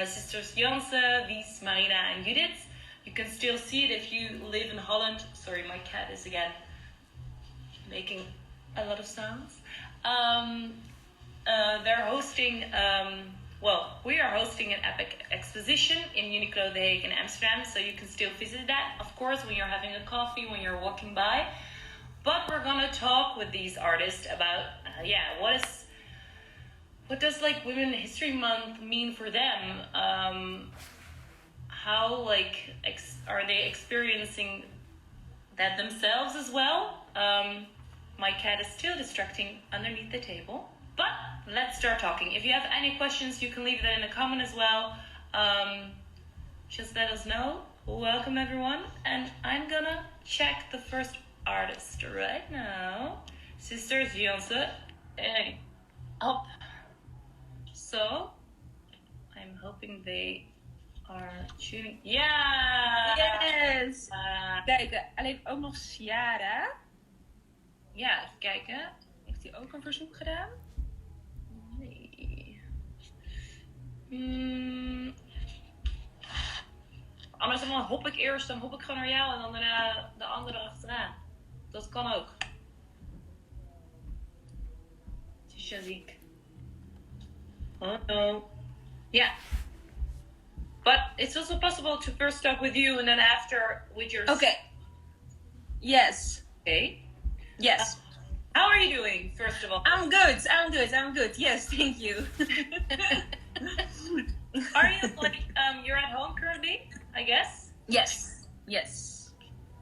sisters Janssen, Wies, Marina, and Judith. You can still see it if you live in Holland. Sorry, my cat is again making a lot of sounds. They're hosting, we are hosting an epic exposition in Uniqlo The Hague in Amsterdam, so you can still visit that, of course, when you're having a coffee, when you're walking by. But we're gonna talk with these artists about, what does like Women's History Month mean for them? How are they experiencing that themselves as well? My cat is still distracting underneath the table. But let's start talking. If you have any questions, you can leave that in the comment as well. Just let us know. Welcome everyone. And I'm gonna check the first artist right now. Sisters Janssen. Up. So, I'm hoping they are tuning. Ja! Yes! Kijken, alleen ook nog Ziarah. Ja, even kijken. Heeft hij ook een verzoek gedaan? Nee. Anders dan hop ik eerst, dan hop ik gewoon naar jou en dan daarna de andere achteraan. Dat kan ook. Tisja ziek. Oh no. Yeah. But it's also possible to first talk with you and then after with your... Okay. Yes. Okay. Yes. How are you doing, first of all? I'm good. Yes, thank you. Are you you're at home currently, I guess? Yes.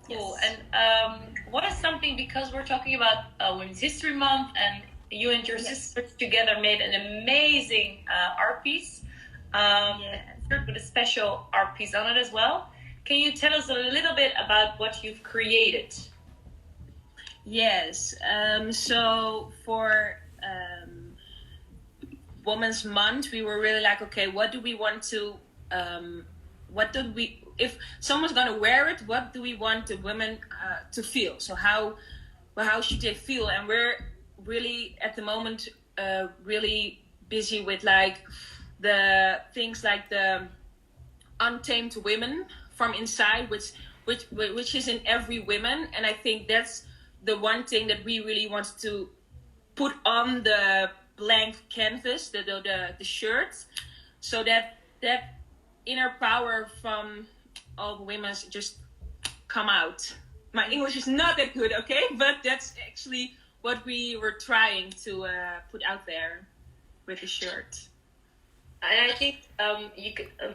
Cool. Yes. And what is something, because we're talking about Women's History Month, and you and your sisters together made an amazing art piece, with a special art piece on it as well. Can you tell us a little bit about what you've created? Yes. So for Women's Month, we were really like, okay, what do we want to, if someone's gonna wear it, what do we want the women to feel? So how should they feel? And we're really at the moment really busy with like the things like the untamed women from inside, which is in every woman, and I think that's the one thing that we really want to put on the blank canvas, the shirt, so that inner power from all women just come out. My English is not that good, okay? But that's actually what we were trying to put out there with the shirt. And I think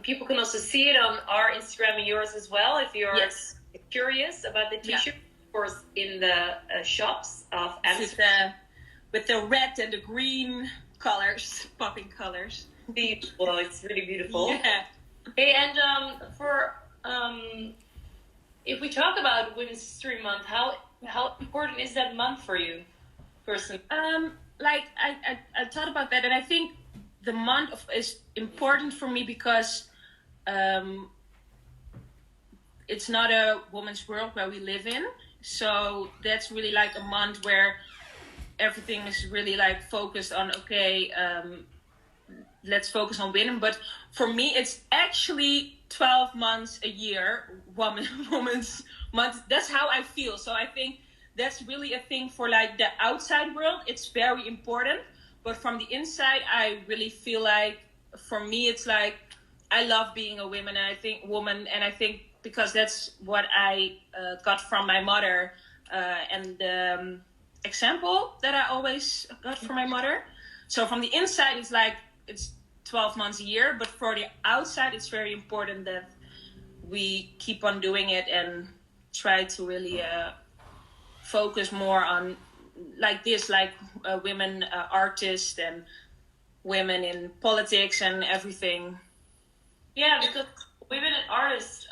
people can also see it on our Instagram and yours as well, if you're curious about the t-shirt. Of course, in the shops of Amsterdam. With the red and the green colors, popping colors. Beautiful, it's really beautiful. Yeah. Hey, and if we talk about Women's History Month, how important is that month for you, personally? I thought about that, and I think the month is important for me because it's not a woman's world where we live in. So that's really like a month where everything is really like focused on, let's focus on women. But for me, it's actually 12 months a year, Women's Month. That's how I feel. So I think that's really a thing for like the outside world. It's very important. But from the inside, I really feel like, for me, it's like, I love being a woman, and I think because that's what I got from my mother, and the example that I always got from my mother. So from the inside, it's like, it's 12 months a year, but for the outside, it's very important that we keep on doing it and try to really focus more on like this, like women artists and women in politics and everything. Yeah, because women and artists,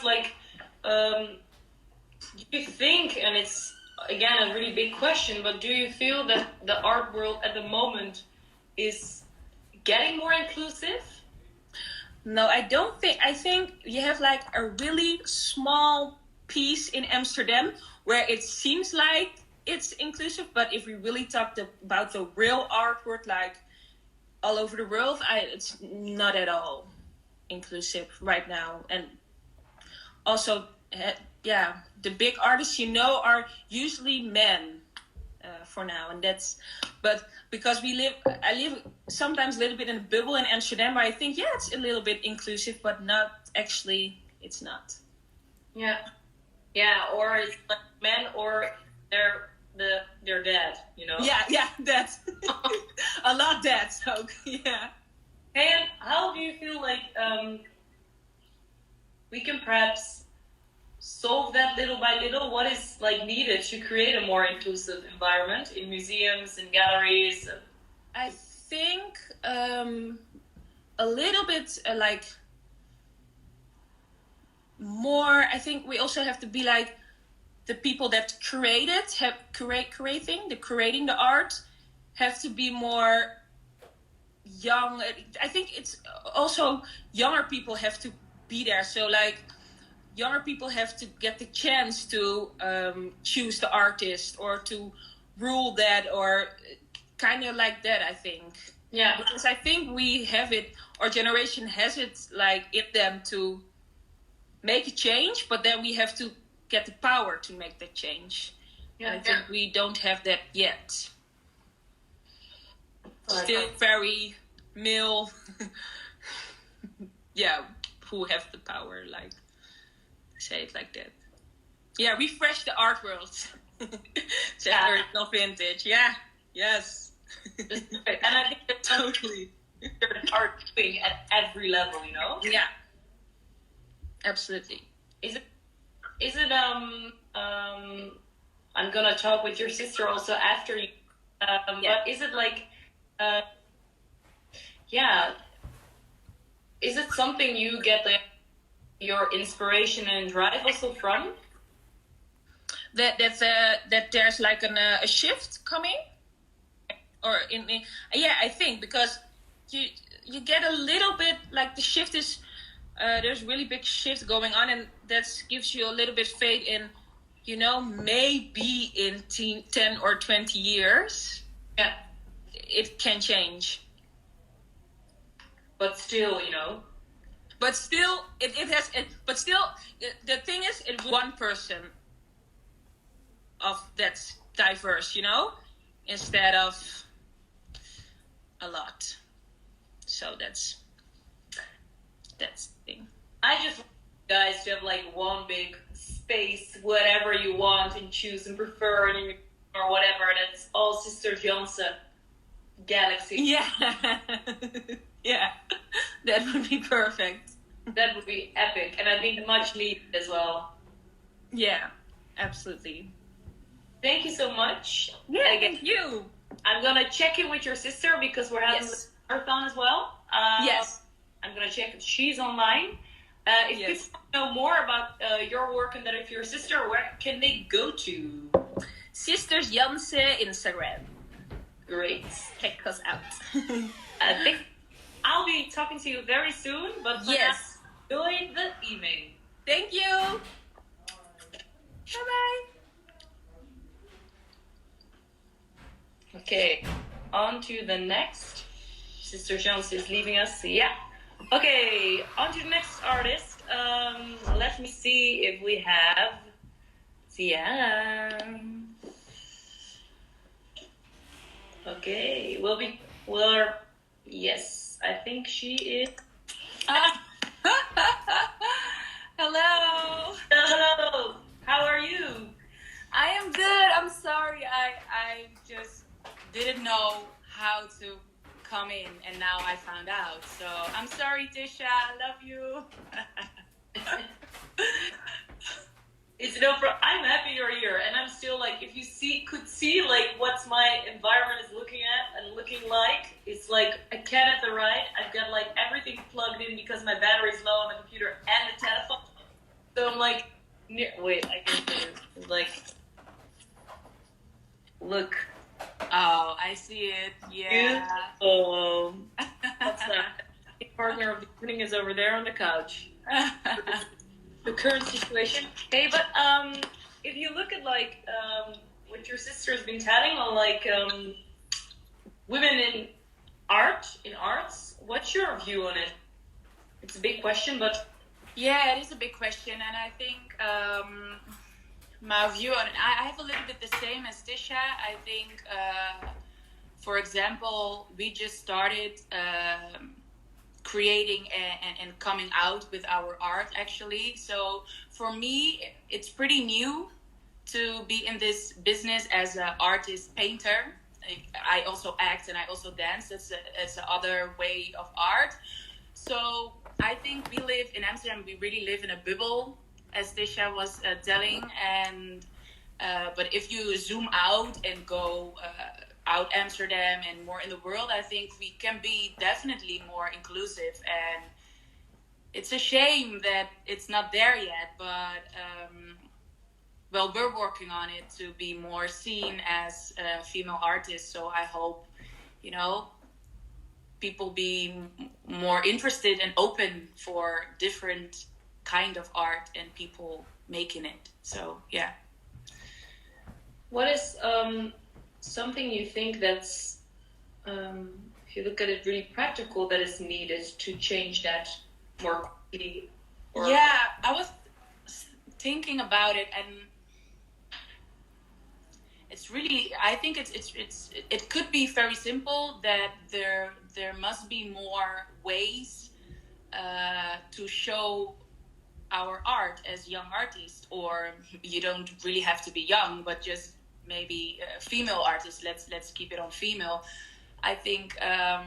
like, do you think, and it's again a really big question, but do you feel that the art world at the moment is getting more inclusive? No, I don't think. I think you have like a really small piece in Amsterdam where it seems like it's inclusive, but if we really talked about the real art world, like all over the world, it's not at all inclusive right now. And also, the big artists are usually men for now, and but because I live sometimes a little bit in a bubble in Amsterdam, where I think it's a little bit inclusive, but not actually. It's not. Yeah, or it's like men, or they're dead, Yeah, that's a lot dead. So yeah. And how do you feel like we can perhaps solve that little by little? What is like needed to create a more inclusive environment in museums and galleries? I think a little bit like more. I think we also have to be like the people that creating the art have to be more young. I think it's also younger people have to be there. So like younger people have to get the chance to choose the artist or to rule that, or kind of like that, I think. Yeah. Because I think we have it, our generation has it like in them to make a change, but then we have to get the power to make that change. And I think we don't have that yet. Still very male. Who have the power, like, say it like that. Yeah, refresh the art world. Gender is not vintage. Yeah, yes. And I think that's totally art doing at every level, Yeah, absolutely. Is it I'm gonna talk with your sister also after you, but is it like is it something you get your inspiration and drive also from? That there's like a shift coming, or I think because you get a little bit like the shift is there's really big shift going on, and that gives you a little bit faith in maybe in 10 or 20 years it can change. But still, But still, the thing is, it's one person that's diverse, instead of a lot. So that's the thing. I just want you guys to have like one big space, whatever you want and choose and prefer, or whatever. That's all Sister Janssen galaxy. Yeah. Yeah, that would be perfect. That would be epic, and I think much needed as well. Yeah, absolutely. Thank you so much. Yeah, thank you. I'm gonna check in with your sister because we're having a marathon as well. Yes. I'm gonna check if she's online. If people know more about your work and that of your sister, where can they go to? Sisters Janssen Instagram. Great. Check us out. I think I'll be talking to you very soon, but for now, enjoy the evening. Thank you. Bye-bye. Okay, on to the next. Sister Jones is leaving us. Yeah. Okay, on to the next artist. Let me see if we have Ziarah. Okay, yes, I think she is. Hello. Hello. How are you? I am good. I'm sorry. I just didn't know how to come in, and now I found out. So I'm sorry, Tisha. I love you. It's no problem. I'm happy you're here, and I'm still like, if you could see like what my environment is looking at and looking like, it's like a cat at the right. I've got like everything plugged in because my battery's low on the computer and the telephone. So I'm like, wait, I can see it. It's like, look. Oh, I see it. Yeah. Oh, what's that? The partner of the evening is over there on the couch. The current situation. Hey, but if you look at like what your sister's been telling on like women in art, in arts. What's your view on it? It's a big question, but... Yeah, it is a big question, and I think my view on it, I have a little bit the same as Tisja. I think, for example, we just started creating and coming out with our art, actually. So for me, it's pretty new to be in this business as an artist, painter. I also act and I also dance. It's the other way of art. So I think we live in Amsterdam. We really live in a bubble, as Tisja was telling. And but if you zoom out and go out Amsterdam and more in the world, I think we can be definitely more inclusive. And it's a shame that it's not there yet. But well, we're working on it to be more seen as female artists. So I hope, people be more interested and open for different kind of art and people making it. So, yeah. What is something you think that's, if you look at it, really practical that is needed to change that more quickly? Yeah, I was thinking about it, and it's really, I think it could be very simple, that there must be more ways to show our art as young artists, or you don't really have to be young, but just maybe female artists. Let's keep it on female. I think I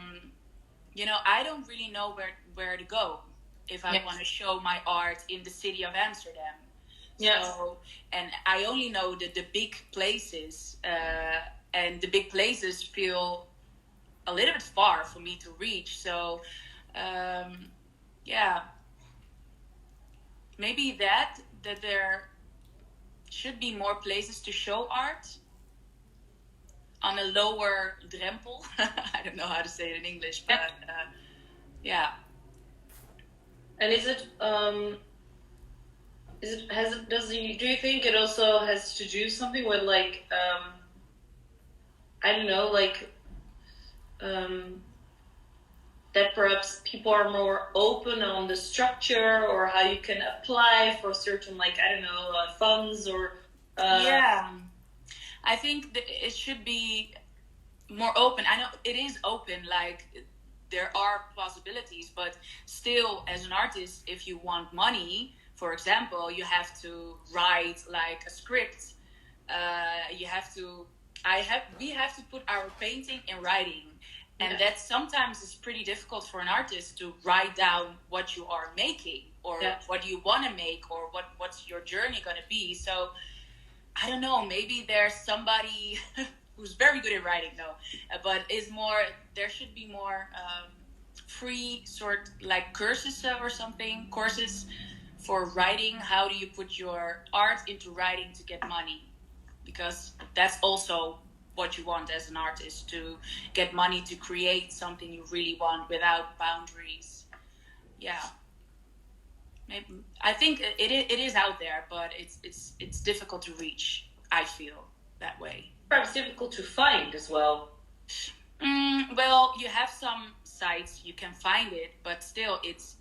don't really know where to go if I want to show my art in the city of Amsterdam. Yes. So, and I only know the big places, and the big places feel a little bit far for me to reach. So, maybe that there should be more places to show art on a lower drempel. I don't know how to say it in English, but yeah. And do you think it also has to do something with that perhaps people are more open on the structure or how you can apply for certain funds or I think it should be more open. I know it is open, there are possibilities, but still, as an artist, if you want money, for example, you have to write a script. We have to put our painting in writing. And that sometimes is pretty difficult for an artist to write down what you are making, or what you want to make, or what's your journey going to be. So, I don't know, maybe there's somebody who's very good at writing, though, but there should be more free courses or something, courses for writing. How do you put your art into writing to get money? Because that's also what you want as an artist, to get money to create something you really want without boundaries. Yeah, maybe I think it is out there, but it's difficult to reach. I feel that way. Perhaps difficult to find as well. Well, you have some sites you can find it, but still, it's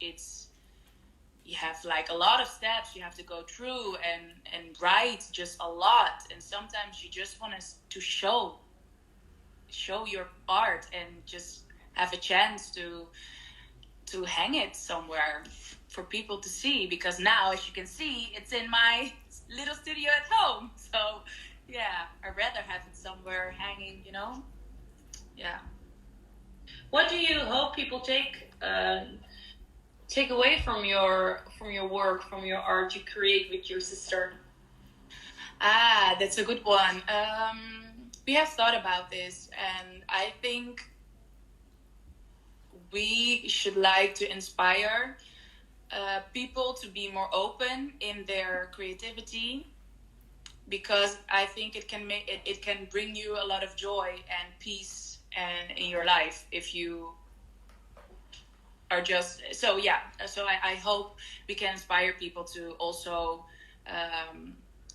you have a lot of steps you have to go through and write just a lot. And sometimes you just want to show your art and just have a chance to hang it somewhere for people to see. Because now, as you can see, it's in my little studio at home. So yeah, I'd rather have it somewhere hanging, Yeah. What do you hope people take away from your work, from your art you create with your sister? That's a good one. We have thought about this, and I think we should to inspire people to be more open in their creativity, because I think it can bring you a lot of joy and peace in your life if you are just so I hope we can inspire people to also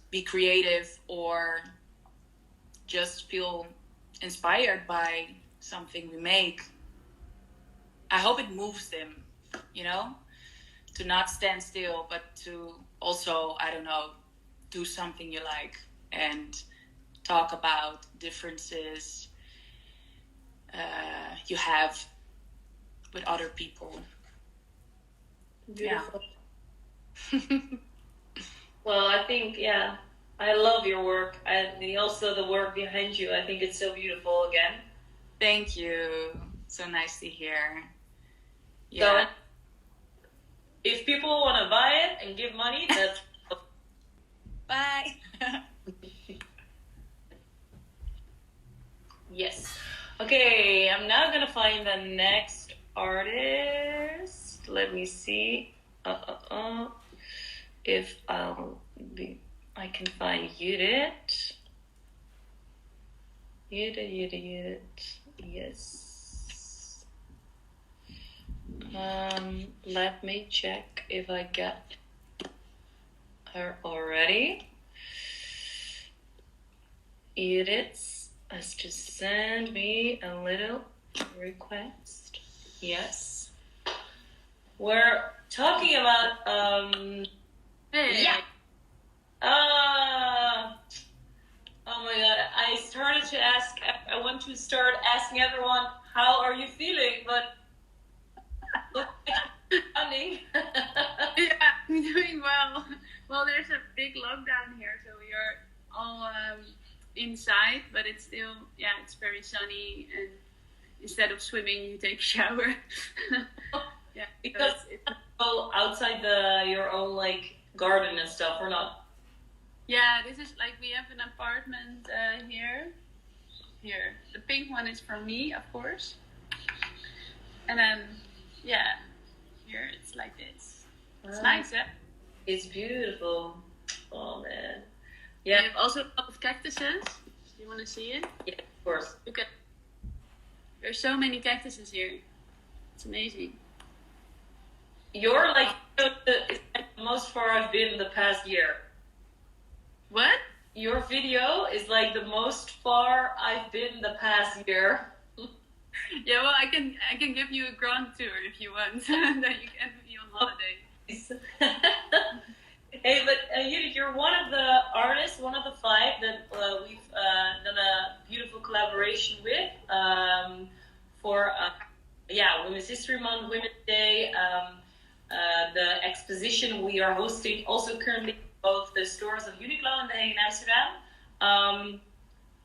be creative, or just feel inspired by something we make. I hope it moves them, you know, to not stand still, but to also, I don't know, do something you like and talk about differences you have with other people. Beautiful. Yeah. Well, I think, yeah, I love your work. And also the work behind you. I think it's so beautiful again. Thank you. So nice to hear. Yeah. So, if people want to buy it and give money, that's... Bye. Yes. Okay, I'm now going to find the next artist. Let me see. If I can find Judith. Judith. Yes. Let me check if I get her already. Judith has to send me a little request. Yes. We're talking about Hey. yeah. Oh my god, I started to ask, I want to start asking everyone, how are you feeling? But look, stunning. Yeah, I'm doing well. Well, there's a big lockdown here, so we are all inside, but it's still, yeah, it's very sunny, and instead of swimming, you take a shower. Yeah, because it's go outside your own like garden and stuff, or not? Yeah, this is like, we have an apartment here. Here, the pink one is for me, of course. And then, yeah, here it's like this. It's nice, eh? It's beautiful. Oh man. Yeah. We have also a lot of cactuses. Do you want to see it? Yeah, of course. Look at. There's so many cactuses here. It's amazing. You're like the most far I've been the past year. What? Your video is like the most far I've been the past year. Yeah, well, I can give you a grand tour if you want. That you can be on holiday. Hey, but you're one of the artists, one of the 5 that we've done a beautiful collaboration with for Women's History Month, Women's Day. The exposition we are hosting also currently both the stores of Uniqlo and The Hague in Amsterdam.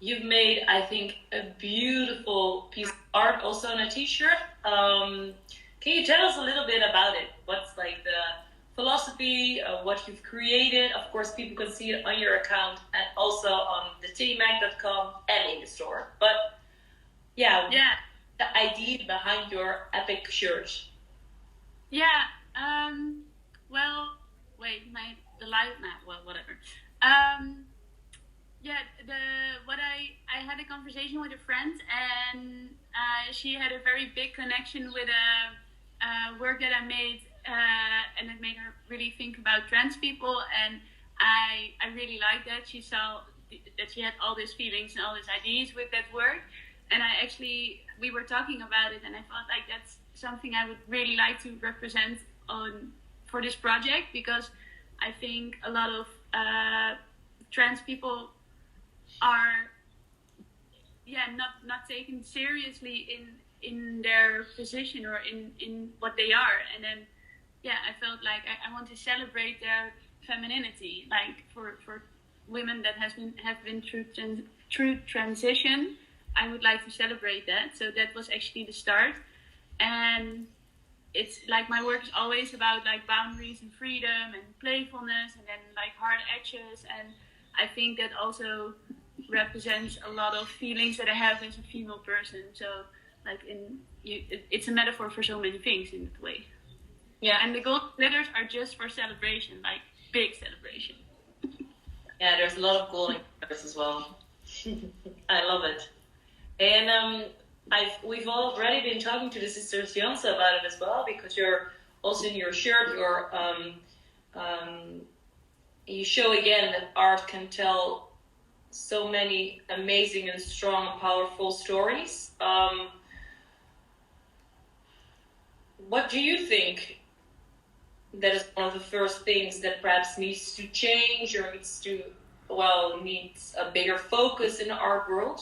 You've made, I think, a beautiful piece of art also on a t-shirt. Can you tell us a little bit about it? What's like the philosophy of what you've created? Of course, people can see it on your account and also on the TittyMag.com and in the store. But yeah, the idea behind your epic shirt. Yeah. Well, wait, the light map. Well, whatever. I had a conversation with a friend, and she had a very big connection with a work that I made, and it made her really think about trans people, and I really liked that. She saw that she had all these feelings and all these ideas with that work, and we were talking about it, and I felt like that's something I would really like to represent for this project, because I think a lot of trans people are not taken seriously in their position or in what they are, and then I felt like I want to celebrate their femininity, like for women that have been through transition. I would like to celebrate that, so that was actually the start. And it's like my work is always about like boundaries and freedom and playfulness, and then like hard edges, and I think that also represents a lot of feelings that I have as a female person. So like it's a metaphor for so many things in that way. Yeah, and the gold glitters are just for celebration, like big celebration. Yeah, there's a lot of gold in glitters as well. I love it. And we've already been talking to the sisters Janssen about it as well, because you're also in your shirt, you show again that art can tell so many amazing and strong and powerful stories. what do you think that is one of the first things that perhaps needs to change or needs a bigger focus in our world?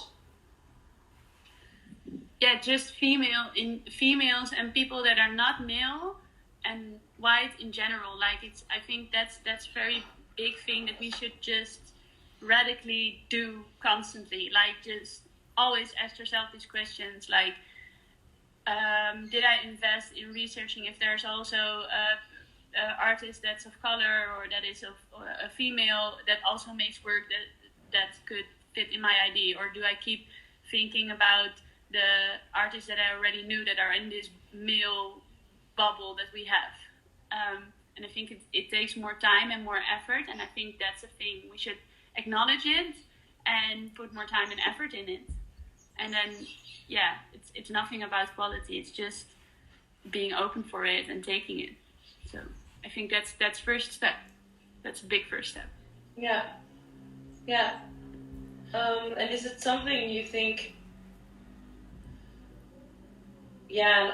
Yeah, just females and people that are not male and white in general. Like I think that's very big thing that we should just radically do constantly. Like just always ask yourself these questions. Like, did I invest in researching if there's also artist that's of color or that is of a female that also makes work that could fit in my ID, or do I keep thinking about the artists that I already knew that are in this male bubble that we have? And I think it takes more time and more effort, and I think that's a thing. We should acknowledge it and put more time and effort in it. And then, yeah, it's nothing about quality. It's just being open for it and taking it. So I think that's first step. That's a big first step. Yeah. Yeah. And is it something you think... Yeah.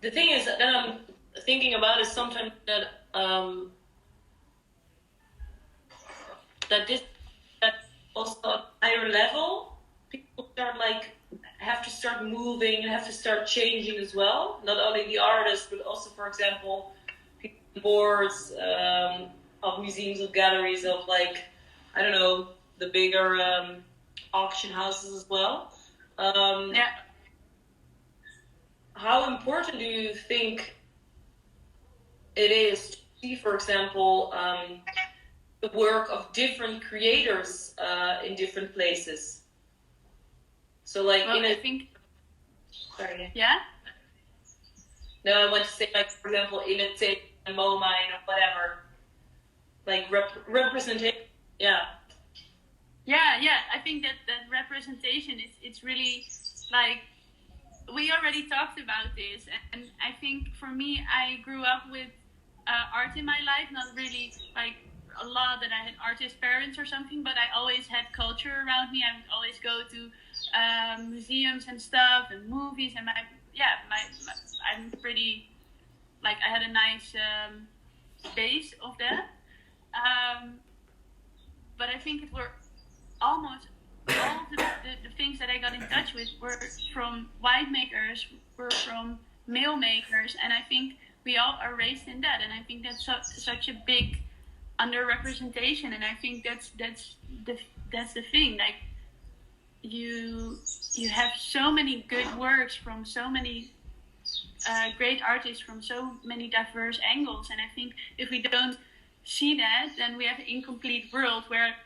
The thing is that I'm thinking about is sometimes that that also at a higher level, people have to start moving and have to start changing as well. Not only the artists, but also, for example, people on boards of museums, of galleries, of I don't know, the bigger auction houses as well. Yeah. How important do you think it is to see, for example, the work of different creators in different places? So, I think. Sorry. Yeah. No, I want to say, for example, in a MoMA or whatever, representation. Yeah. Yeah. I think that representation it's really we already talked about this, and I think for me, I grew up with art in my life, not really a lot that I had artist parents or something, but I always had culture around me. I would always go to museums and stuff and movies, and I'm pretty I had a nice base of that. But I think it were almost all the things that I got in touch with were from white makers, were from male makers, and I think we all are raised in that, and I think that's such a big underrepresentation, and I think that's the thing. You have so many good works from so many great artists from so many diverse angles, and I think if we don't see that, then we have an incomplete world where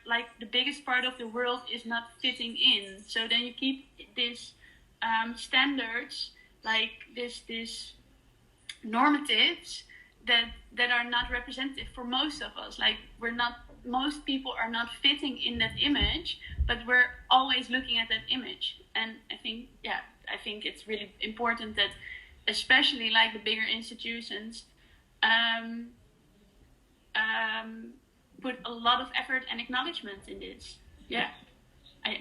the biggest part of the world is not fitting in. So then you keep this standards, this normatives that are not representative for most of us. Most people are not fitting in that image, but we're always looking at that image. And I think it's really important that, especially the bigger institutions, put a lot of effort and acknowledgement in this. Yeah, I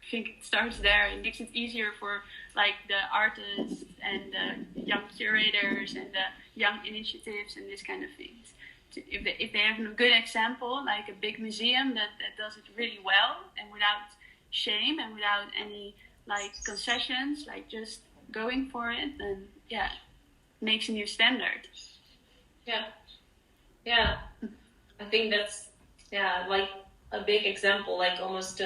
think it starts there. It makes it easier for the artists and the young curators and the young initiatives and this kind of things. If they have a good example, like a big museum that does it really well and without shame and without any concessions, just going for it, then makes a new standard. Yeah, I think that's a big example, almost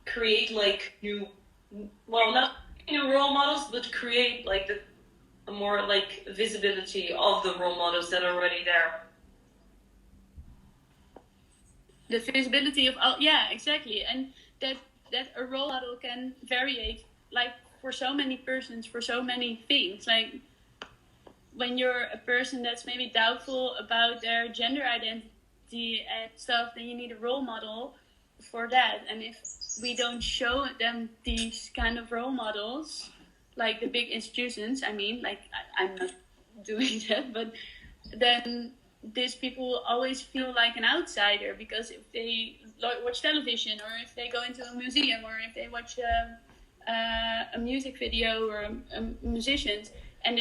create new, not new role models, but create a more visibility of the role models that are already there. The visibility of exactly, and that a role model can vary for so many persons, for so many things. When you're a person that's maybe doubtful about their gender identity and stuff, then you need a role model for that. And if we don't show them these kind of role models, the big institutions, I'm not doing that, but then these people always feel like an outsider, because if they watch television, or if they go into a museum, or if they watch a music video, or musicians, and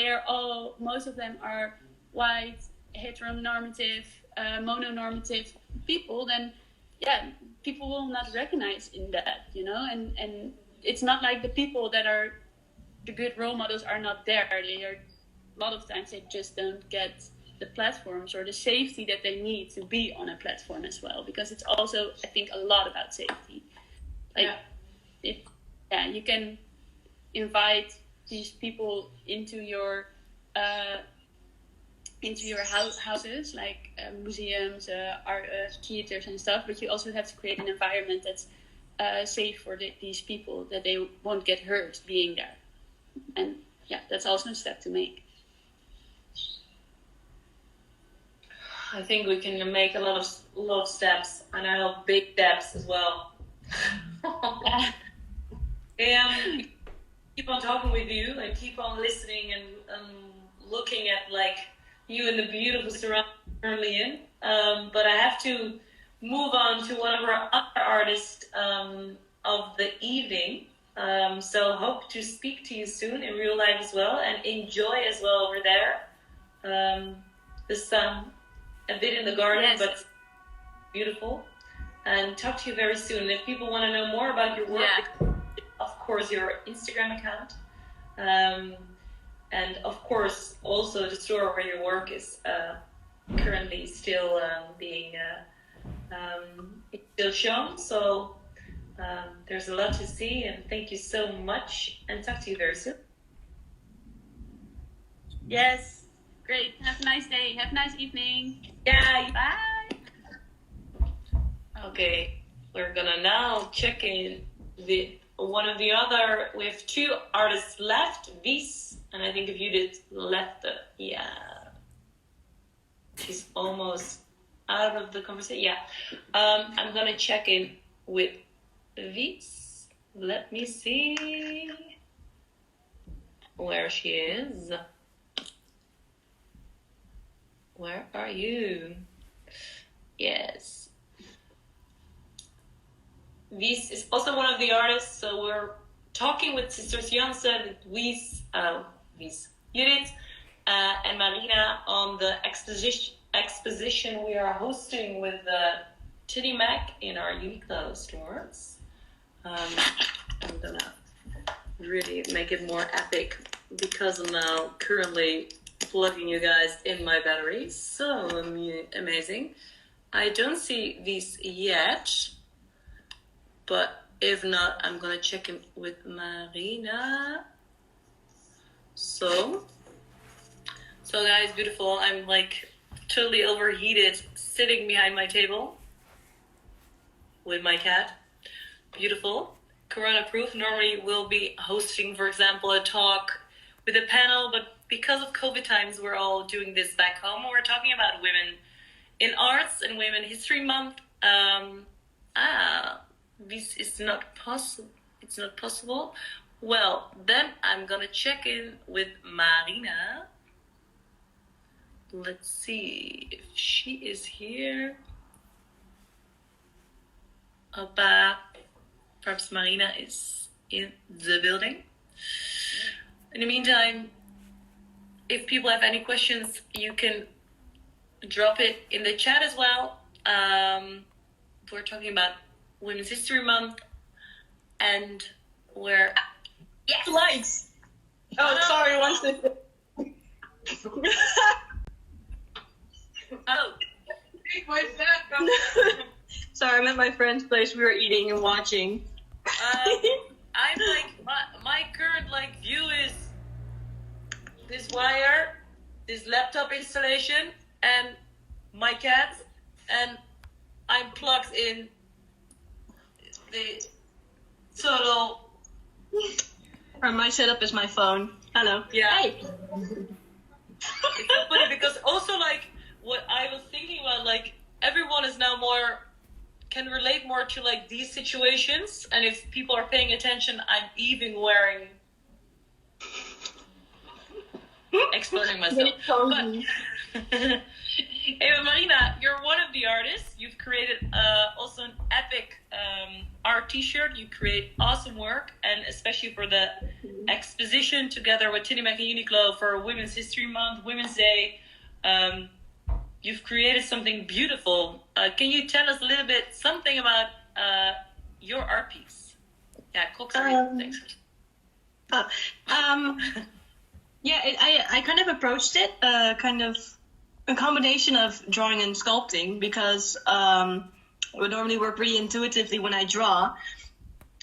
most of them are white, heteronormative, mononormative people, then people will not recognize in that, and it's not like the people that are the good role models are not there. They are, a lot of times they just don't get the platforms or the safety that they need to be on a platform as well, because it's also, I think, a lot about safety. You can invite these people into your houses, like museums, art, theaters and stuff, but you also have to create an environment that's safe for these people, that they won't get hurt being there. And that's also a step to make. I think we can make a lot of steps, and I hope big steps as well. Keep on talking with you, and keep on listening and looking at like you and the beautiful surroundings you're currently in. But I have to move on to one of our other artists of the evening. So hope to speak to you soon in real life as well, and enjoy as well over there. The sun. A bit in the garden, but beautiful. And talk to you very soon. If people want to know more about your work, of course, your Instagram account. And of course, also the store where your work is currently still being still shown. So there's a lot to see, and thank you so much. And talk to you very soon. Yes. Great. Have a nice day. Have a nice evening. Yeah. Bye. Okay. We're gonna now check in one of the other. We have two artists left. Wies, and I think if Judith left she's almost out of the conversation. Yeah. I'm gonna check in with Wies. Let me see where she is. Where are you? Yes. Wies is also one of the artists, so we're talking with Sisters Janssen, Wies, Judith, and Marina on the exposition we are hosting with TittyMag in our Uniqlo stores. I'm gonna really make it more epic, because I'm now currently plugging you guys in my battery. So amazing. I don't see these yet, but if not, I'm gonna check in with Marina. So guys, beautiful. I'm like totally overheated, sitting behind my table with my cat. Beautiful. Corona proof. Normally we'll be hosting, for example, a talk with a panel, but because of COVID times, we're all doing this back home. We're talking about women in arts and Women History Month. This is not possible. It's not possible. Well, then I'm gonna check in with Marina. Let's see if she is here. Perhaps Marina is in the building. In the meantime, if people have any questions, you can drop it in the chat as well. We're talking about Women's History Month, and we're... Yes! Lights! Oh, sorry, one second. Oh. Where's that? Sorry, I'm at my friend's place. We were eating and watching. I'm like, my current like view is this wire, this laptop installation, and my cat, and I'm plugged in the total. Or my setup is my phone. Hello. Yeah. Hey. It's so funny because also like what I was thinking about, like everyone is now can relate more to like these situations, and if people are paying attention, I'm even wearing exposing myself. Hey, Marina, you're one of the artists. You've created also an epic art t-shirt. You create awesome work, and especially for the exposition together with TittyMag X Uniqlo for Women's History Month, Women's Day. You've created something beautiful. Can you tell us a little bit something about your art piece? Yeah, Cox, thanks. Yeah, I kind of approached it kind of a combination of drawing and sculpting, because I would normally work pretty intuitively when I draw,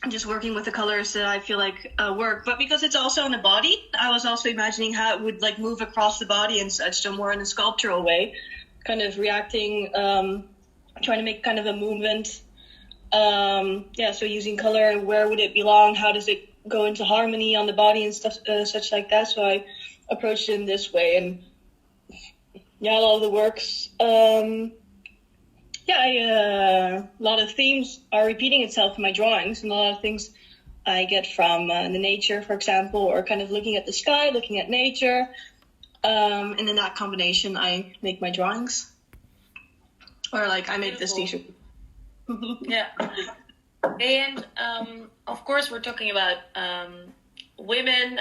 just working with the colors that I feel like work. But because it's also on the body, I was also imagining how it would like move across the body and such, so more in a sculptural way, kind of reacting, trying to make kind of a movement. So using color and where would it belong, how does it go into harmony on the body and stuff, such like that. So I approached it in this way, and a lot of the works, a lot of themes are repeating itself in my drawings, and a lot of things I get from the nature, for example, or kind of looking at the sky, looking at nature, and in that combination I make my drawings, or like I made this t-shirt. Yeah. And of course, we're talking about women,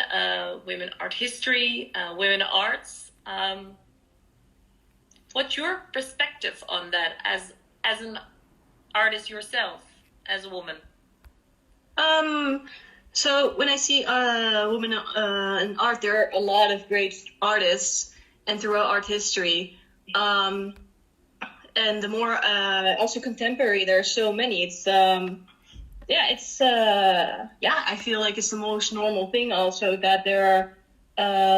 women art history, women arts. What's your perspective on that as an artist yourself, as a woman? So when I see women in art, there are a lot of great artists, and throughout art history. And the more also contemporary, there are so many. It's I feel like it's the most normal thing also that there are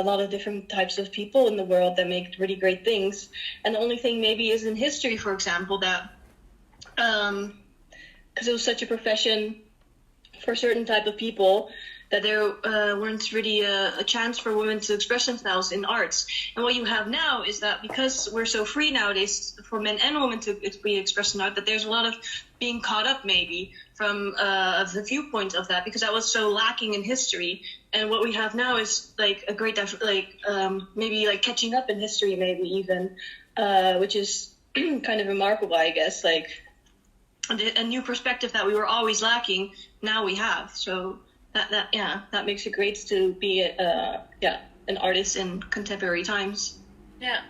a lot of different types of people in the world that make really great things. And the only thing maybe is in history, for example, that because it was such a profession for a certain type of people, that there weren't really a chance for women to express themselves in arts. And what you have now is that because we're so free nowadays for men and women to be expressed in art, that there's a lot of being caught up maybe from the viewpoint of that, because that was so lacking in history. And what we have now is like a great, maybe like catching up in history, maybe even, which is kind of remarkable, I guess, like a new perspective that we were always lacking, now we have. So that makes it great to be an artist in contemporary times. Yeah.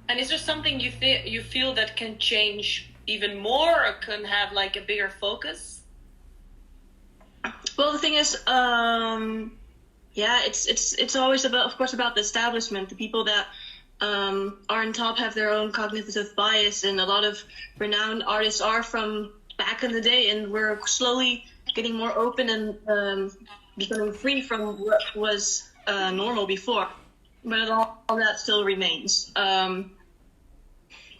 And is there something you feel that can change even more, or can have like a bigger focus? Well, the thing is, it's always about, of course, about the establishment. The people that are on top have their own cognitive bias, and a lot of renowned artists are from back in the day, and we're slowly getting more open and becoming free from what was normal before. But all that still remains.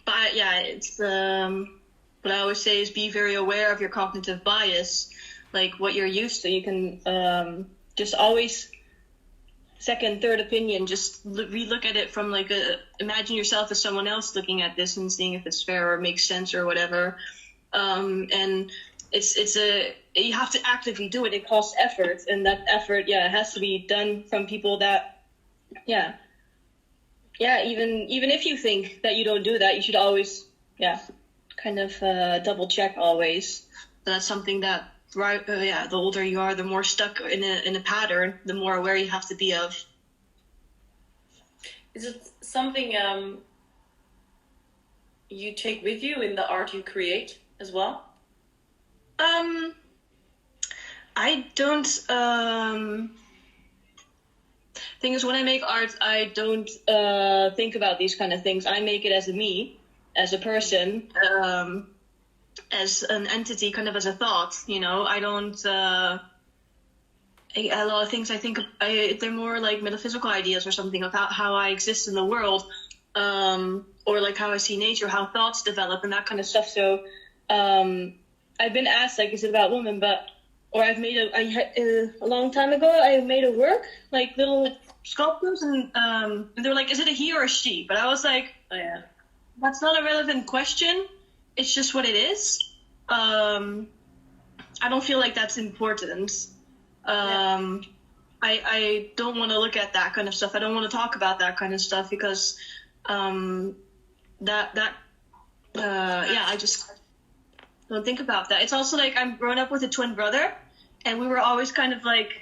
It's what I always say is be very aware of your cognitive bias, like what you're used to. You can just always second, third opinion, just relook at it from like imagine yourself as someone else looking at this and seeing if it's fair or makes sense or whatever. And you have to actively do it. It costs effort, and that effort, has to be done from people that, even if you think that you don't do that, you should always, kind of double check always. That's something that, the older you are, the more stuck in a pattern, the more aware you have to be of. Is it something you take with you in the art you create as well? I don't. Thing is, when I make art, I don't think about these kind of things. I make it as a me, as a person, as an entity, kind of as a thought. I don't. A lot of things I think they're more like metaphysical ideas or something about how I exist in the world, or like how I see nature, how thoughts develop, and that kind of stuff. So, I've been asked, like, is it about women? I've made a long time ago, I made a work, like little sculptures, and they're like, is it a he or a she? But I was like, oh yeah, that's not a relevant question. It's just what it is. I don't feel like that's important. I don't want to look at that kind of stuff. I don't want to talk about that kind of stuff because I just don't think about that. It's also like I'm grown up with a twin brother, and we were always kind of like,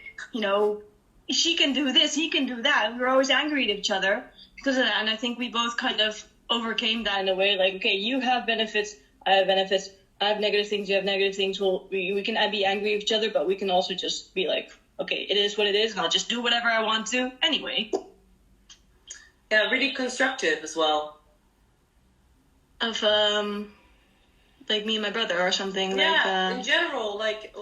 she can do this, he can do that. We were always angry at each other because of that, and I think we both kind of overcame that in a way, like, okay, you have benefits, I have benefits, I have negative things, you have negative things. Well, we can be angry at each other, but we can also just be like, okay, it is what it is, and I'll just do whatever I want to anyway. Yeah, really constructive as well. Of like me and my brother or something. Yeah, like in general, like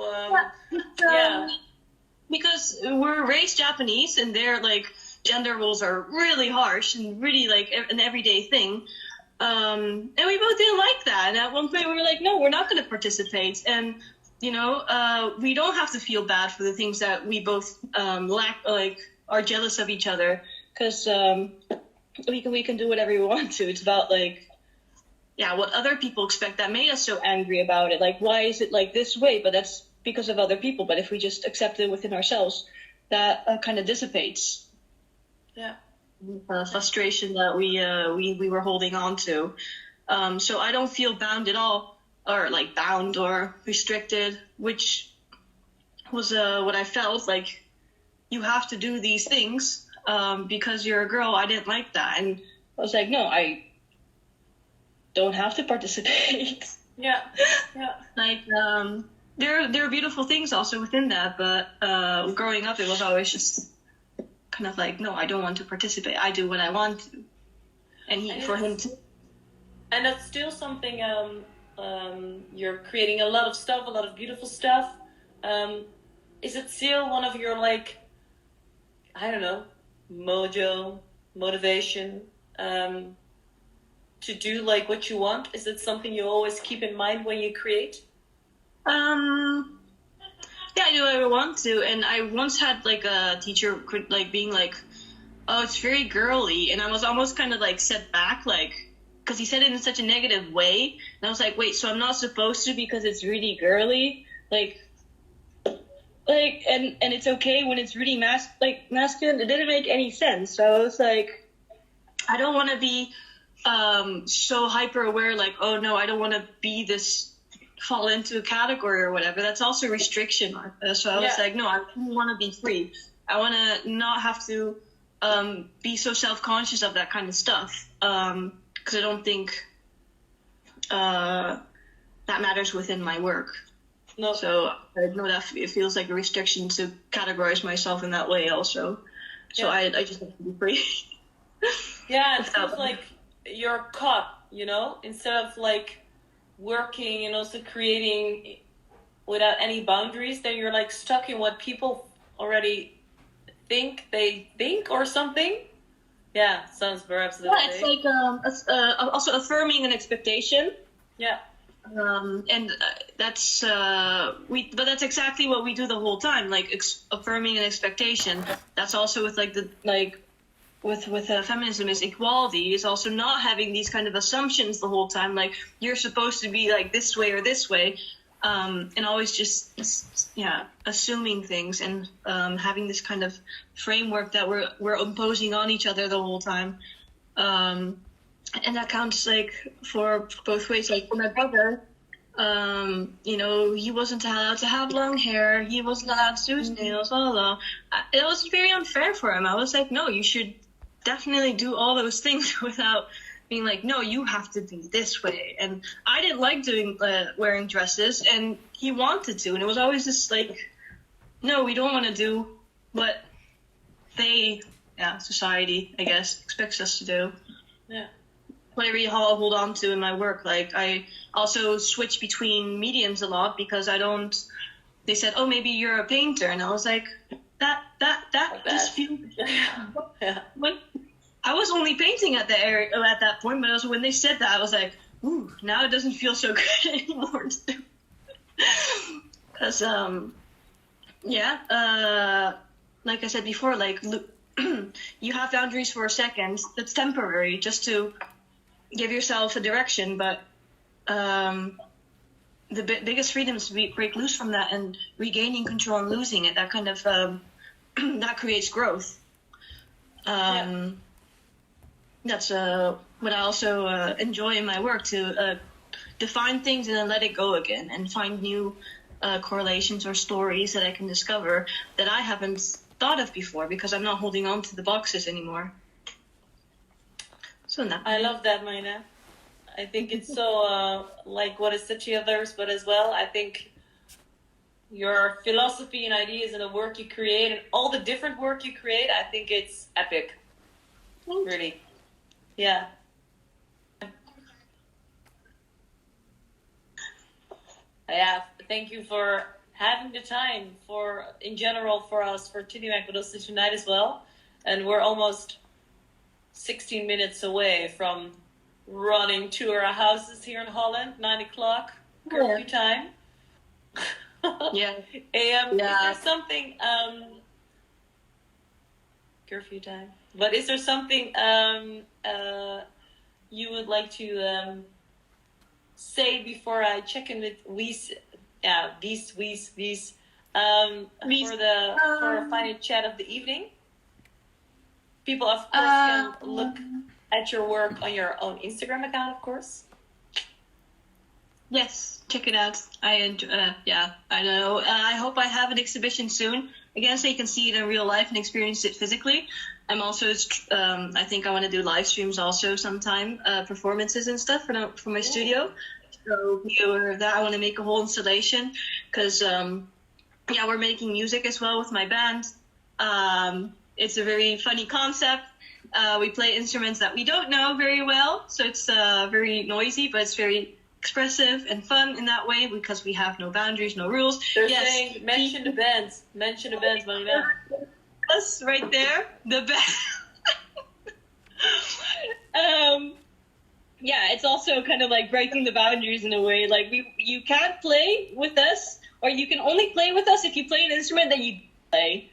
because we're raised Japanese, and their like gender roles are really harsh and really like an everyday thing. And we both didn't like that. And at one point we were like, no, we're not going to participate. And we don't have to feel bad for the things that we both lack, like are jealous of each other, because we can do whatever we want to. It's about like, what other people expect that made us so angry about it. Like, why is it like this way? But that's because of other people. But if we just accept it within ourselves, that kind of dissipates. Yeah. Frustration that we were holding on to. So I don't feel bound at all, or like bound or restricted, which was what I felt like. You have to do these things because you're a girl. I didn't like that, and I was like, no, I don't have to participate. Yeah. Like there are beautiful things also within that, but growing up, it was always just kind of like, no, I don't want to participate. I do what I want to, and for him too. And that's still something. You're creating a lot of stuff, a lot of beautiful stuff. Is it still one of your, like, I don't know, motivation to do like what you want? Is it something you always keep in mind when you create? Yeah, I do what I want to. And I once had like a teacher like being like, oh, it's very girly. And I was almost kind of like set back, like, because he said it in such a negative way. And I was like, wait, so I'm not supposed to because it's really girly? Like, and it's okay when it's really masculine? It didn't make any sense. So I was like, I don't want to be so hyper aware, like, oh no, I don't want to be this, fall into a category or whatever. That's also restriction. So I was like, no, I want to be free. I want to not have to be so self-conscious of that kind of stuff, because I don't think that matters within my work. No. So I know that it feels like a restriction to categorize myself in that way also. So I just have to be free. Yeah, it feels like you're caught, instead of like working and also creating without any boundaries, then you're like stuck in what people already think they think or something. Yeah, sounds perhaps the Yeah, it's like also affirming an expectation. Yeah. And that's but that's exactly what we do the whole time, like affirming an expectation. That's also with with feminism is equality, is also not having these kind of assumptions the whole time, like you're supposed to be like this way or this way, and always just assuming things and having this kind of framework that we're imposing on each other the whole time. And that counts like for both ways. Like for my brother, he wasn't allowed to have long hair. He wasn't allowed to do his nails. Blah, blah, blah. It was very unfair for him. I was like, no, you should definitely do all those things without being like, no, you have to be this way. And I didn't like wearing dresses, and he wanted to. And it was always just like, no, we don't want to do what society, I guess, expects us to do. Yeah. Whatever you hold on to in my work. Like, I also switch between mediums a lot because they said, oh, maybe you're a painter. And I was like, that just feels, When I was only painting at that point, but also when they said that, I was like, ooh, now it doesn't feel so good anymore. Because, like I said before, like, you have boundaries for a second. That's temporary, just to give yourself a direction, but the biggest freedom is to break loose from that and regaining control and losing it. That kind of that creates growth. that's what I also enjoy in my work, to define things and then let it go again and find new correlations or stories that I can discover that I haven't thought of before because I'm not holding on to the boxes anymore. So I love that, Marina. I think it's so like what is said to others, but as well, I think your philosophy and ideas and the work you create and all the different work you create, I think it's epic. Really. Yeah. Yeah, thank you for having the time for, in general, for us, for TittyMag, but also tonight as well. And we're almost 16 minutes away from running to our houses here in Holland, 9 o'clock, curfew time. Yeah. AM. Yeah. Is there something, curfew time. But is there something you would like to say before I check in with Wies? Yeah, Wies. For our final chat of the evening. People, of course, can look at your work on your own Instagram account, of course. Yes, check it out. I know. I hope I have an exhibition soon. Again, so you can see it in real life and experience it physically. I'm also, I think I want to do live streams also sometime, performances and stuff for my studio. So that I want to make a whole installation because, we're making music as well with my band. It's a very funny concept. We play instruments that we don't know very well, so it's very noisy, but it's very expressive and fun in that way because we have no boundaries, no rules. They're saying, mention the bands, Marina. Us right there, the band. It's also kind of like breaking the boundaries in a way. Like you can't play with us, or you can only play with us if you play an instrument that you play.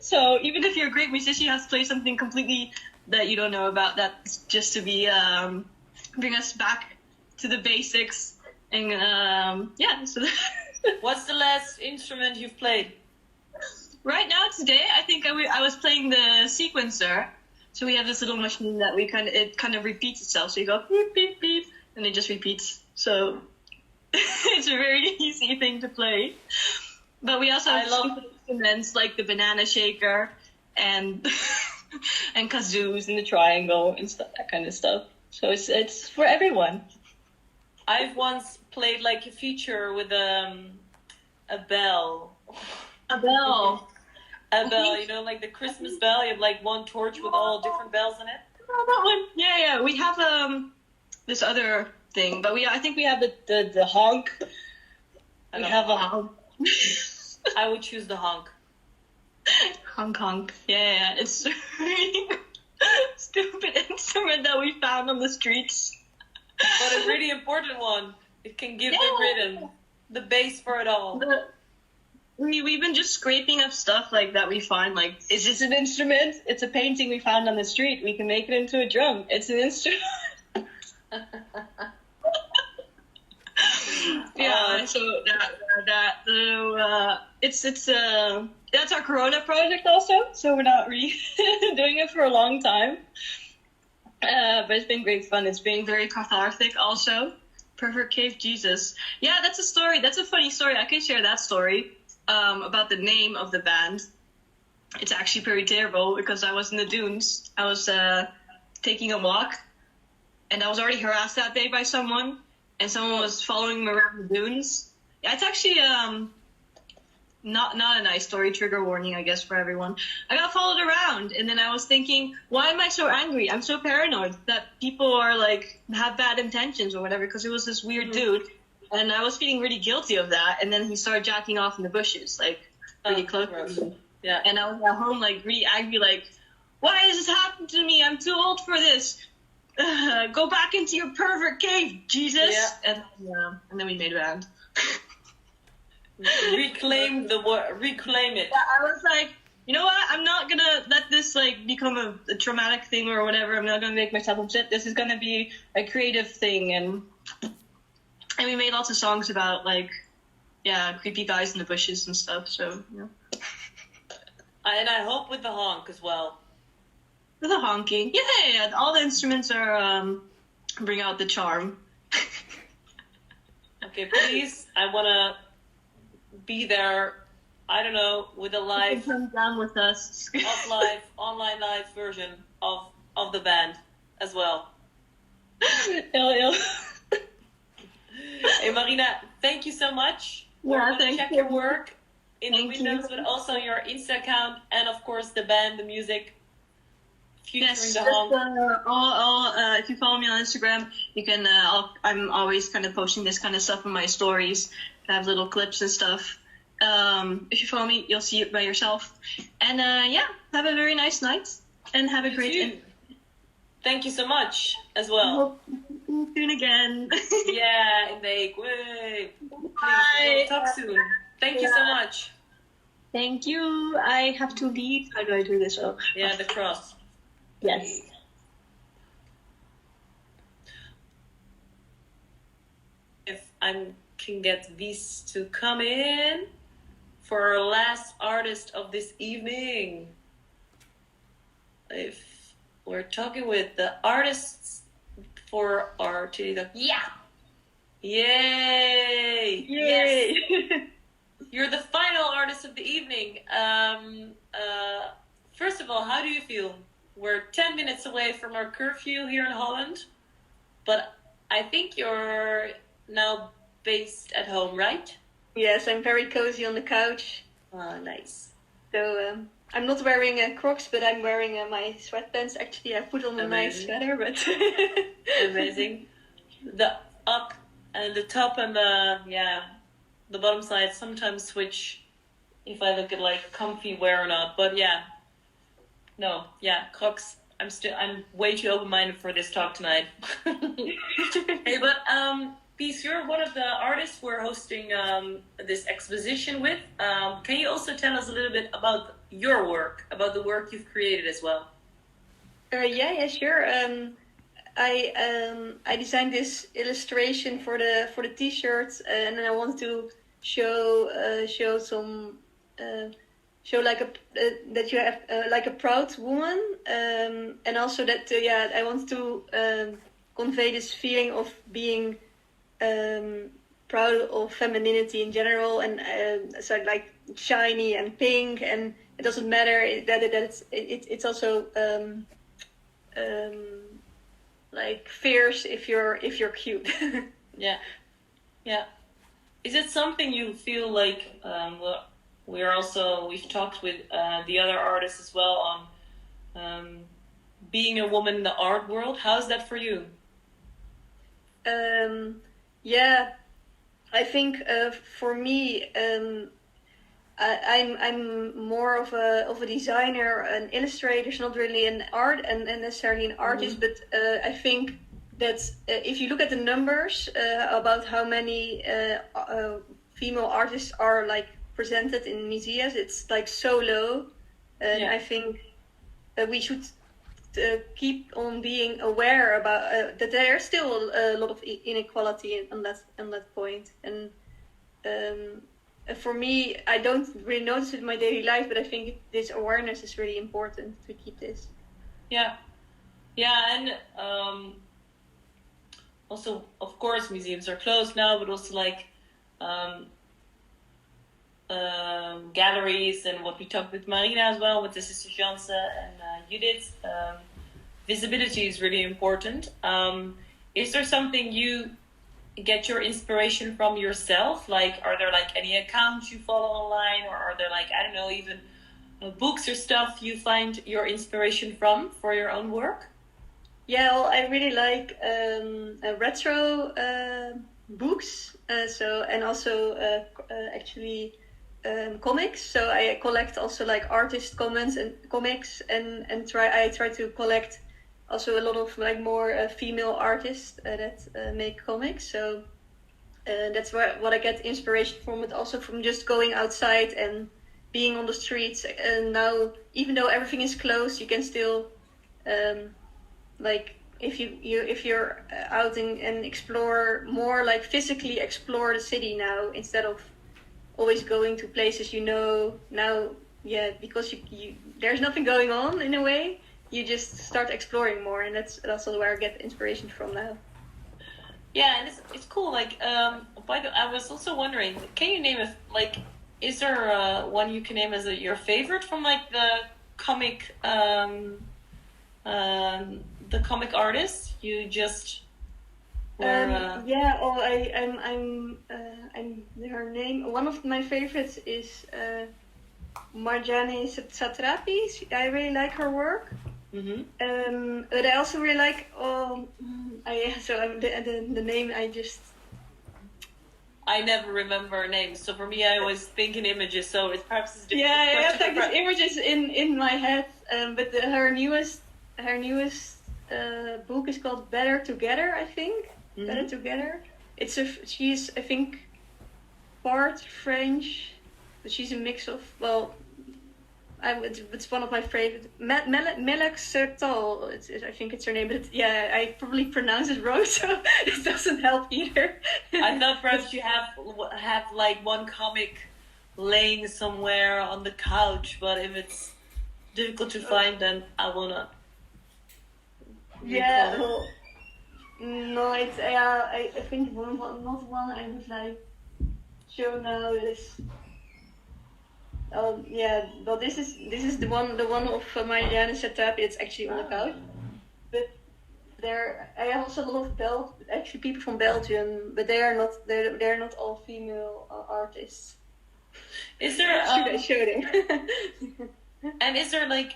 So even if you're a great musician, you have to play something completely that you don't know about. That's just to be bring us back to the basics. And so what's the last instrument you've played? Right now today, I think I was playing the sequencer. So we have this little machine that it kind of repeats itself. So you go beep beep beep, and it just repeats. So it's a very easy thing to play. But we also have stupid instruments like the banana shaker and and kazoos and the triangle and stuff, that kind of stuff. So it's for everyone. I've once played like a feature with a bell. A bell. A bell, you know, like the Christmas bell. You have like one torch with all different bells in it. Oh, that one. Yeah. We have this other thing, but I think we have the honk. We have a honk. I would choose the honk. Honk. Yeah. It's a really stupid instrument that we found on the streets. But a really important one. It can give the rhythm, the bass for it all. We've been just scraping up stuff like that we find. Like, is this an instrument? It's a painting we found on the street. We can make it into a drum. It's an instrument. So that's our Corona project also. So we're not doing it for a long time. But it's been great fun. It's been very cathartic also. Perfect Cave Jesus. Yeah, that's a story. That's a funny story. I can share that story about the name of the band. It's actually pretty terrible because I was in the dunes. I was taking a walk, and I was already harassed that day by someone, and someone was following me around the dunes. Yeah, it's actually not a nice story. Trigger warning, I guess, for everyone. I got followed around, and then I was thinking, why am I so angry? I'm so paranoid that people are like have bad intentions or whatever, because it was this weird dude, and I was feeling really guilty of that. And then he started jacking off in the bushes, like really close to me. Yeah. And I was at home like really angry, like, why does this happen to me? I'm too old for this. Go back into your pervert cave, Jesus. Yeah. And then we made a band. Reclaim it. Yeah, I was like, you know what? I'm not gonna let this like become a traumatic thing or whatever. I'm not gonna make myself upset. This is gonna be a creative thing, and we made lots of songs about like, creepy guys in the bushes and stuff. So And I hope with the honk as well. With a honky. Yeah. All the instruments are bring out the charm. Okay, please. I wanna be there. I don't know, with a live, Come down with us. online live version of the band as well. Ill. Hey Marina, thank you so much. Yeah, thank check you. your work in Thank the windows, you. but also your Insta account, and of course the band, the music, featuring Yes, the just, honk. if you follow me on Instagram, you can. I'm always kind of posting this kind of stuff in my stories. I have little clips and stuff. If you follow me, you'll see it by yourself. And have a very nice night and have a You great. too. Thank you so much as well. Soon again. Yeah, in the Hague. Way. Please, Bye. we'll talk soon. Thank you so much. Thank you. I have to leave. How do I do this? Oh, Yeah, the cross. yes. If I can get these to come in for our last artist of this evening. If we're talking with the artists for our Titty Talk. Yeah! Yay! Yay! Yes! You're the final artist of the evening. First of all, how do you feel? We're 10 minutes away from our curfew here in Holland, but I think you're now based at home, right? Yes, I'm very cozy on the couch. Oh, nice. So I'm not wearing Crocs, but I'm wearing my sweatpants. Actually, I put on a nice sweater, but Amazing. The up and the top and the bottom side sometimes switch if I look at like comfy wear or not. But Crocs. I'm way too open-minded for this talk tonight. Hey, but Peace, you're one of the artists we're hosting this exposition with. Can you also tell us a little bit about your work, about the work you've created as well? Yeah, sure. I designed this illustration for the T-shirt, and I want to show like that you have like a proud woman, and also that I want to convey this feeling of being proud of femininity in general, and so like shiny and pink, and it doesn't matter that it's also like fierce if you're cute. Yeah. Is it something you feel like we've talked with the other artists as well on being a woman in the art world? How's that for you? Yeah, I think for me, I'm more of a designer, an illustrator, it's not really an art and necessarily an artist, but I think that if you look at the numbers about how many female artists are like presented in museums, it's like so low, and I think we should keep on being aware about that there's still a lot of inequality on that point, and for me, I don't really notice it in my daily life, but I think this awareness is really important to keep this. Yeah, and also, of course, museums are closed now, but also like galleries, and what we talked with Marina as well, with the Tisja Janssen and Judith. Visibility is really important. Is there something you get your inspiration from yourself? Like, are there like any accounts you follow online, or are there like, I don't know, even books or stuff you find your inspiration from for your own work? Yeah, well, I really like retro books, and also actually comics. So I collect also like artist comments and comics, and I try to collect also a lot of like more female artists that make comics. So that's what I get inspiration from. But also from just going outside and being on the streets. And now, even though everything is closed, you can still like if you're out and explore more, like physically explore the city now, instead of always going to places now. Yeah, because you there's nothing going on in a way. you just start exploring more, and that's also where I get inspiration from now. Yeah, and it's cool. Like, by the, I was also wondering, can you name is there one you can name as your favorite from like the comic artists you just were? Yeah. Oh, I'm her name. One of my favorites is Marjane Satrapi. I really like her work. Mm-hmm. But I also really like the name I never remember names, so for me I always think in images, so it's perhaps difficult. Yeah, I have like these images in my head, but her newest book is called Better Together, I think. Mm-hmm. Better Together. She's I think part French, but she's a mix of it's one of my favorite. Melek Sertal, I think it's her name, but yeah, I probably pronounce it wrong, so it doesn't help either. I thought perhaps you have like one comic laying somewhere on the couch, but if it's difficult to find, then I wanna. Yeah, no, it's I think not one I would like show now is. Yeah, well, this is the one of Marina Heuvelman. It's actually on the couch, but I also love actually people from Belgium, but they're not all female artists. Is there? Should I show them? And is there like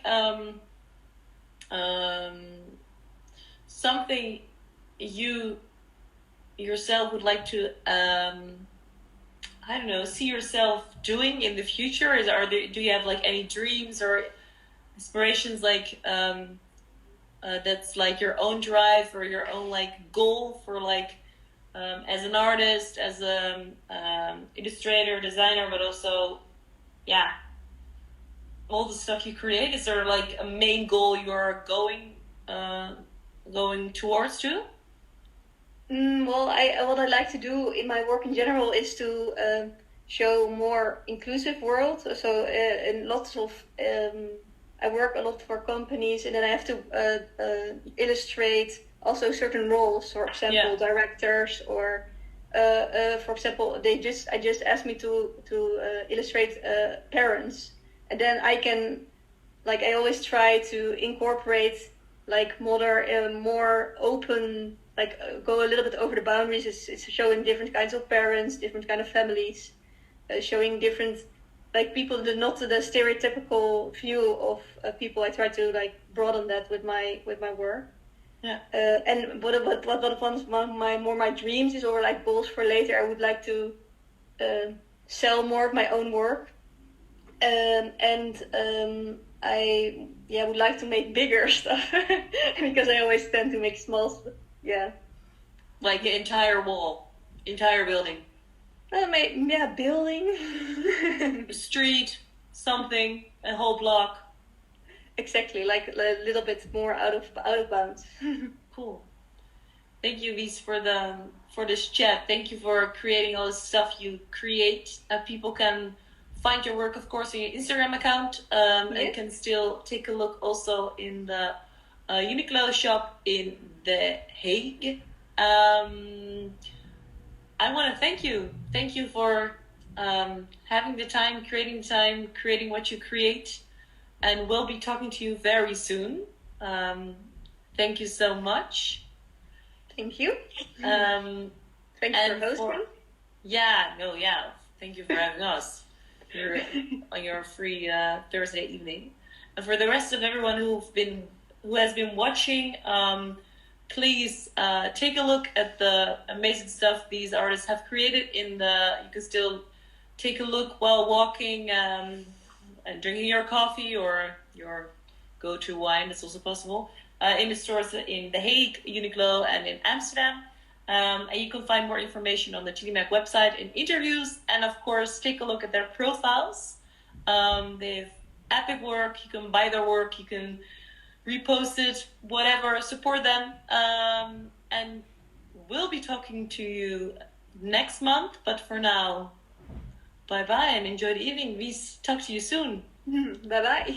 something you yourself would like to I don't know, see yourself doing in the future? Do you have like any dreams or aspirations like that's like your own drive or your own like goal for like as an artist, as a illustrator, designer, but also all the stuff you create? Is there like a main goal you're going towards to? Well, what I like to do in my work in general is to show more inclusive world. So in lots of I work a lot for companies, and then I have to illustrate also certain roles. For example, directors, or for example, I just asked me to illustrate parents, and then I can, like, I always try to incorporate like more open. Like go a little bit over the boundaries. It's showing different kinds of parents, different kind of families, showing different like people, not the stereotypical view of people. I try to like broaden that with my work. Yeah. And what one of my dreams is, or like goals for later, I would like to sell more of my own work, and I would like to make bigger stuff because I always tend to make small stuff. Yeah. Like an entire wall, entire building. Building. A street, something, a whole block. Exactly, like a little bit more out of bounds. Cool. Thank you, Wies, for this chat. Thank you for creating all the stuff you create. People can find your work, of course, on your Instagram account, and can still take a look also in the Uniqlo shop in The Hague. I want to thank you. Thank you for having the time, creating what you create, and we'll be talking to you very soon. Thank you so much. Thank you. Thanks for hosting. Thank you for having us here on your free Thursday evening. And for the rest of everyone who has been watching, please take a look at the amazing stuff these artists have created. You can still take a look while walking and drinking your coffee or your go-to wine. That's also possible in the stores in The Hague, Uniqlo, and in Amsterdam. And you can find more information on the TittyMag website in interviews, and of course take a look at their profiles. They have epic work. You can buy their work. You can repost it, whatever, support them. And we'll be talking to you next month. But for now, bye-bye and enjoy the evening. We talk to you soon. Bye-bye.